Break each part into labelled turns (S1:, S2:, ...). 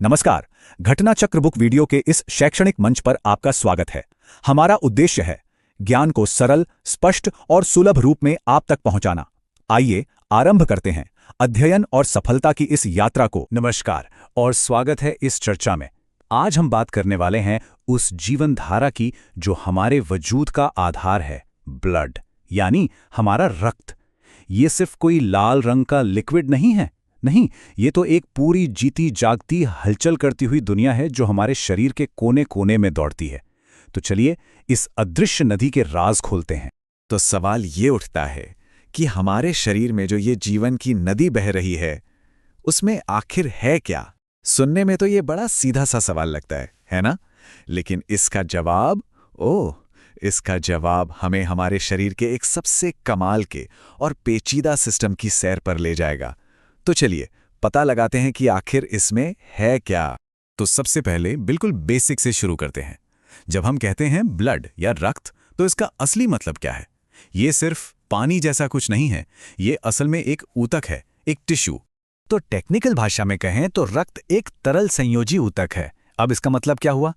S1: नमस्कार। घटना चक्र बुक वीडियो के इस शैक्षणिक मंच पर आपका स्वागत है। हमारा उद्देश्य है ज्ञान को सरल, स्पष्ट और सुलभ रूप में आप तक पहुंचाना। आइए आरंभ करते हैं अध्ययन और सफलता की इस यात्रा को। नमस्कार और स्वागत है इस चर्चा में। आज हम बात करने वाले हैं उस जीवन धारा की जो हमारे वजूद का आधार है, ब्लड, यानी हमारा रक्त। ये सिर्फ कोई लाल रंग का लिक्विड नहीं है, नहीं, ये तो एक पूरी जीती जागती हलचल करती हुई दुनिया है जो हमारे शरीर के कोने कोने में दौड़ती है। तो चलिए इस अदृश्य नदी के राज खोलते हैं।
S2: तो सवाल ये उठता है कि हमारे शरीर में जो ये जीवन की नदी बह रही है, उसमें आखिर है क्या? सुनने में तो ये बड़ा सीधा सा सवाल लगता है ना? लेकिन इसका जवाब हमें हमारे शरीर के एक सबसे कमाल के और पेचीदा सिस्टम की सैर पर ले जाएगा। तो चलिए पता लगाते हैं कि आखिर इसमें है क्या।
S1: तो सबसे पहले बिल्कुल बेसिक से शुरू करते हैं। जब हम कहते हैं ब्लड या रक्त, तो इसका असली मतलब क्या है? ये सिर्फ पानी जैसा कुछ नहीं है, ये असल में एक ऊतक है, एक टिश्यू।
S3: तो टेक्निकल भाषा में कहें तो रक्त एक तरल संयोजी ऊतक है। अब इसका मतलब क्या हुआ?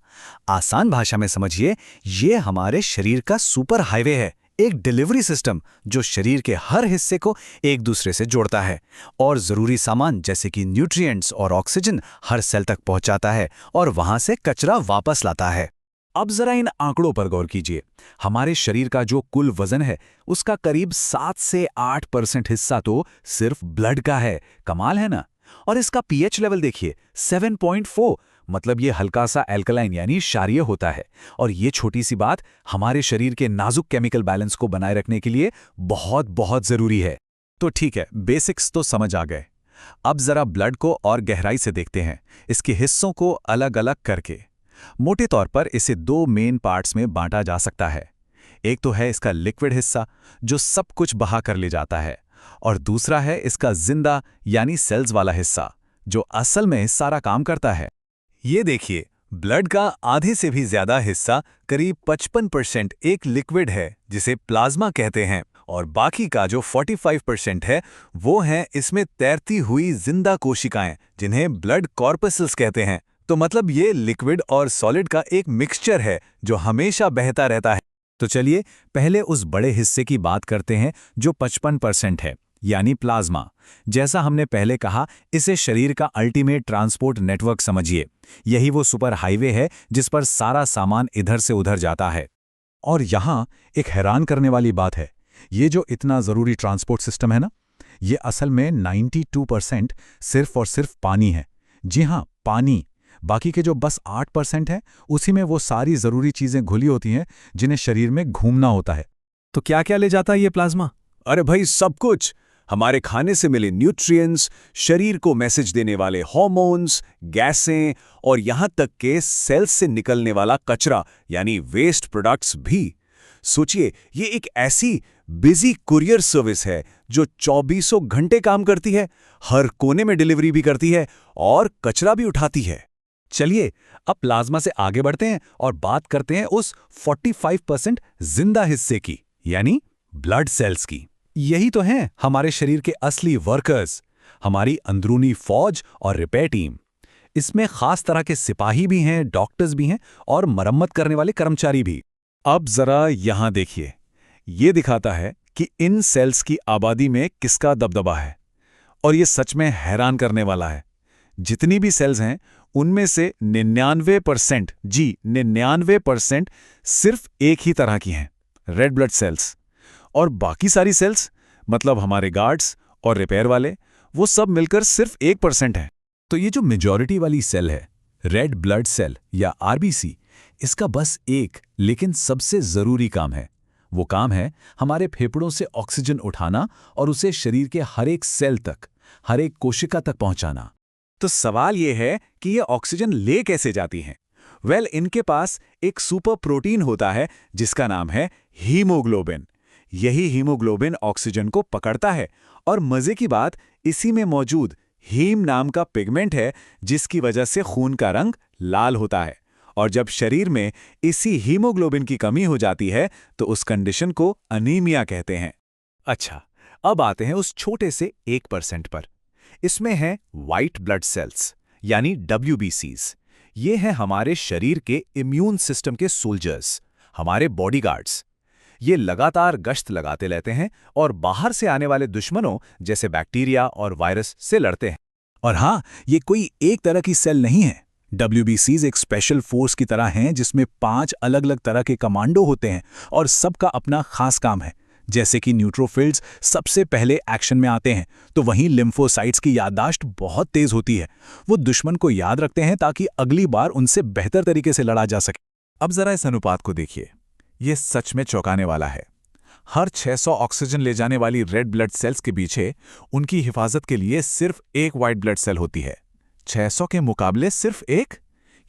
S3: आसान भाषा में समझिए, ये हमारे शरीर का सुपर हाईवे है, एक डिलीवरी सिस्टम जो शरीर के हर हिस्से को एक दूसरे से जोड़ता है और जरूरी सामान जैसे कि न्यूट्रिएंट्स और ऑक्सीजन हर सेल तक पहुंचाता है और वहां से कचरा वापस लाता है।
S1: अब जरा इन आंकड़ों पर गौर कीजिए। हमारे शरीर का जो कुल वजन है, उसका करीब 7 से 8% हिस्सा तो सिर्फ ब्लड का है। कमाल है ना? और इसका पीएच लेवल देखिए, 7.4, मतलब ये हल्का सा एल्कलाइन यानी क्षारीय होता है। और ये छोटी सी बात हमारे शरीर के नाजुक केमिकल बैलेंस को बनाए रखने के लिए बहुत बहुत जरूरी है। तो ठीक है, बेसिक्स तो समझ आ गए। अब जरा ब्लड को और गहराई से देखते हैं, इसके हिस्सों को अलग अलग करके। मोटे तौर पर इसे 2 मेन पार्ट्स में बांटा जा सकता है। एक तो है इसका लिक्विड हिस्सा जो सब कुछ बहा कर ले जाता है, और दूसरा है इसका जिंदा यानी सेल्स वाला हिस्सा जो असल में सारा काम करता है। ये देखिए, ब्लड का आधे से भी ज्यादा हिस्सा, करीब 55% एक लिक्विड है जिसे प्लाज्मा कहते हैं, और बाकी का जो 45% है वो हैं इसमें तैरती हुई जिंदा कोशिकाएं जिन्हें ब्लड कॉर्पसेल्स कहते हैं। तो मतलब ये लिक्विड और सॉलिड का एक मिक्सचर है जो हमेशा बहता रहता है। तो चलिए पहले उस बड़े हिस्से की बात करते हैं जो 55% है, यानी प्लाज्मा। जैसा हमने पहले कहा, इसे शरीर का अल्टीमेट ट्रांसपोर्ट नेटवर्क समझिए। यही वो सुपर हाईवे है जिस पर सारा सामान इधर से उधर जाता है। और यहाँ एक हैरान करने वाली बात है, ये जो इतना ज़रूरी ट्रांसपोर्ट सिस्टम है ना, ये असल में 92% सिर्फ और सिर्फ पानी है। जी हाँ, पानी। बाकी के जो बस 8% है, उसी में वो सारी ज़रूरी चीज़ें घुली होती हैं जिन्हें शरीर में घूमना होता है।
S3: तो क्या क्या ले जाता है ये प्लाज्मा?
S2: अरे भाई, सब कुछ। हमारे खाने से मिले न्यूट्रिएंट्स, शरीर को मैसेज देने वाले हार्मोन्स, गैसें, और यहाँ तक के सेल्स से निकलने वाला कचरा यानी वेस्ट प्रोडक्ट्स भी। सोचिए, ये एक ऐसी बिजी कुरियर सर्विस है जो 24 घंटे काम करती है, हर कोने में डिलीवरी भी करती है और कचरा भी उठाती है।
S3: चलिए अब प्लाज्मा से आगे बढ़ते हैं और बात करते हैं उस 45% जिंदा हिस्से की, यानी ब्लड सेल्स की। यही तो हैं हमारे शरीर के असली वर्कर्स, हमारी अंदरूनी फौज और रिपेयर टीम। इसमें खास तरह के सिपाही भी हैं, डॉक्टर्स भी हैं और मरम्मत करने वाले कर्मचारी भी।
S1: अब जरा यहां देखिए, ये दिखाता है कि इन सेल्स की आबादी में किसका दबदबा है। और ये सच में हैरान करने वाला है। जितनी भी सेल्स हैं उनमें से 99%, जी 99% सिर्फ एक ही तरह की हैं, रेड ब्लड सेल्स। और बाकी सारी सेल्स, मतलब हमारे गार्ड्स और रिपेयर वाले, वो सब मिलकर सिर्फ 1% हैं। तो ये जो मेजॉरिटी वाली सेल है, रेड ब्लड सेल या आरबीसी, इसका बस एक लेकिन सबसे जरूरी काम है। वो काम है हमारे फेफड़ों से ऑक्सीजन उठाना और उसे शरीर के हर एक सेल तक, हर एक कोशिका तक पहुंचाना।
S2: तो सवाल ये है कि ये ऑक्सीजन ले कैसे जाती हैं? वेल, इनके पास एक सुपर प्रोटीन होता है जिसका नाम है हीमोग्लोबिन। यही हीमोग्लोबिन ऑक्सीजन को पकड़ता है, और मजे की बात, इसी में मौजूद हीम नाम का पिगमेंट है जिसकी वजह से खून का रंग लाल होता है। और जब शरीर में इसी हीमोग्लोबिन की कमी हो जाती है तो उस कंडीशन को अनीमिया कहते हैं।
S1: अच्छा, अब आते हैं उस छोटे से 1% पर। इसमें है व्हाइट ब्लड सेल्स,
S2: यानी WBCs। ये हैं हमारे शरीर के इम्यून सिस्टम के सोल्जर्स, हमारे बॉडीगार्ड्स। ये लगातार गश्त लगाते रहते हैं और बाहर से आने वाले दुश्मनों जैसे बैक्टीरिया और वायरस से लड़ते हैं।
S1: और हाँ, ये कोई एक तरह की सेल नहीं है। WBCs एक स्पेशल फोर्स की तरह हैं जिसमें 5 अलग-अलग तरह के कमांडो होते हैं और सबका अपना खास काम है। जैसे कि न्यूट्रोफिल्स सबसे पहले एक्शन में आते हैं, तो वहीं लिम्फोसाइट्स की याददाश्त बहुत तेज होती है। वो दुश्मन को याद रखते हैं ताकि अगली बार उनसे बेहतर तरीके से लड़ा जा सके।
S2: अब जरा इस अनुपात को देखिए, ये सच में चौंकाने वाला है। हर 600 ऑक्सीजन ले जाने वाली रेड ब्लड सेल्स के पीछे उनकी हिफाजत के लिए सिर्फ एक व्हाइट ब्लड सेल होती है। 600 के मुकाबले सिर्फ एक।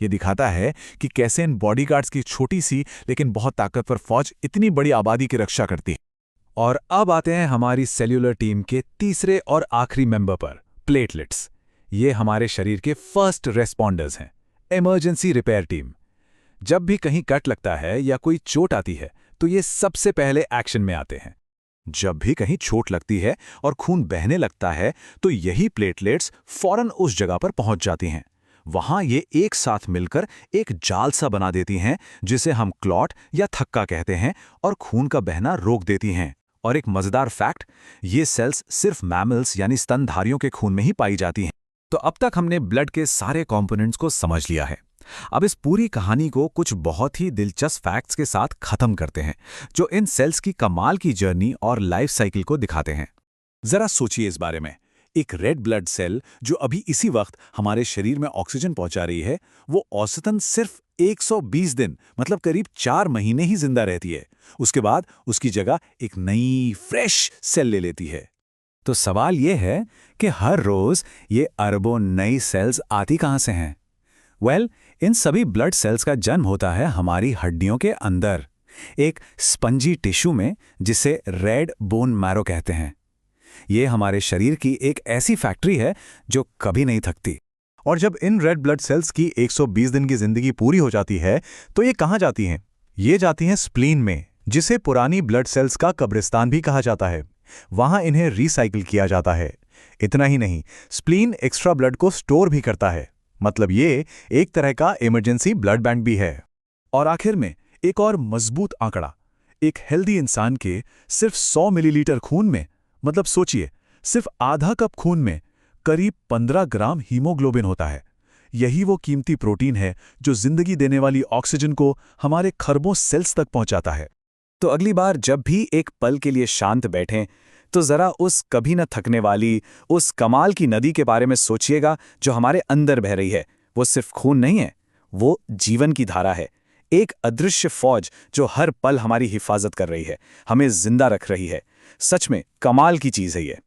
S2: ये दिखाता है कि कैसे इन बॉडीगार्ड्स की छोटी सी लेकिन बहुत ताकतवर फौज इतनी बड़ी आबादी की रक्षा करती है।
S1: और अब आते हैं हमारी सेल्यूलर टीम के तीसरे और आखिरी मेंबर पर, प्लेटलेट्स। ये हमारे शरीर के फर्स्ट रेस्पॉन्डर्स हैं, इमरजेंसी रिपेयर टीम। जब भी कहीं कट लगता है या कोई चोट आती है तो ये सबसे पहले एक्शन में आते हैं।
S2: जब भी कहीं चोट लगती है और खून बहने लगता है तो यही प्लेटलेट्स फौरन उस जगह पर पहुंच जाती हैं। वहां ये एक साथ मिलकर एक जाल सा बना देती हैं जिसे हम क्लॉट या थक्का कहते हैं और खून का बहना रोक देती हैं। और एक मजेदार फैक्ट, ये सेल्स सिर्फ मैमल्स यानी स्तनधारियों के खून में ही पाई जाती हैं।
S1: तो अब तक हमने ब्लड के सारे कंपोनेंट्स को समझ लिया है। अब इस पूरी कहानी को कुछ बहुत ही दिलचस्प फैक्ट्स के साथ खत्म करते हैं जो इन सेल्स की कमाल की जर्नी और लाइफ साइकिल को दिखाते हैं।
S2: जरा सोचिए इस बारे में। एक रेड ब्लड सेल जो अभी इसी वक्त हमारे शरीर में ऑक्सीजन पहुंचा रही है, वो औसतन सिर्फ 120 दिन मतलब करीब 4 महीने ही जिंदा रहती है। उसके बाद उसकी जगह एक नई फ्रेश सेल ले लेती है।
S1: तो सवाल ये है कि हर रोज ये अरबों नई सेल्स आती कहां से हैं? इन सभी ब्लड सेल्स का जन्म होता है हमारी हड्डियों के अंदर, एक स्पंजी टिश्यू में जिसे रेड बोन मैरो कहते हैं। ये हमारे शरीर की एक ऐसी फैक्ट्री है जो कभी नहीं थकती।
S2: और जब इन रेड ब्लड सेल्स की 120 दिन की जिंदगी पूरी हो जाती है तो ये कहाँ जाती हैं? ये जाती हैं स्प्लीन में, जिसे पुरानी ब्लड सेल्स का कब्रिस्तान भी कहा जाता है। वहां इन्हें रिसाइकिल किया जाता है। इतना ही नहीं, स्प्लीन एक्स्ट्रा ब्लड को स्टोर भी करता है। मतलब ये एक तरह का इमरजेंसी ब्लड बैंक भी है। और आखिर में एक और मजबूत आंकड़ा, एक हेल्दी इंसान के सिर्फ 100 मिलीलीटर खून में, मतलब सोचिए सिर्फ आधा कप खून में करीब 15 ग्राम हीमोग्लोबिन होता है। यही वो कीमती प्रोटीन है जो जिंदगी देने वाली ऑक्सीजन को हमारे खरबों सेल्स तक पहुंचाता है।
S1: तो अगली बार जब भी एक पल के लिए शांत बैठें तो जरा उस कभी न थकने वाली, उस कमाल की नदी के बारे में सोचिएगा जो हमारे अंदर बह रही है। वो सिर्फ खून नहीं है, वो जीवन की धारा है, एक अदृश्य फौज जो हर पल हमारी हिफाजत कर रही है, हमें जिंदा रख रही है। सच में कमाल की चीज है ये।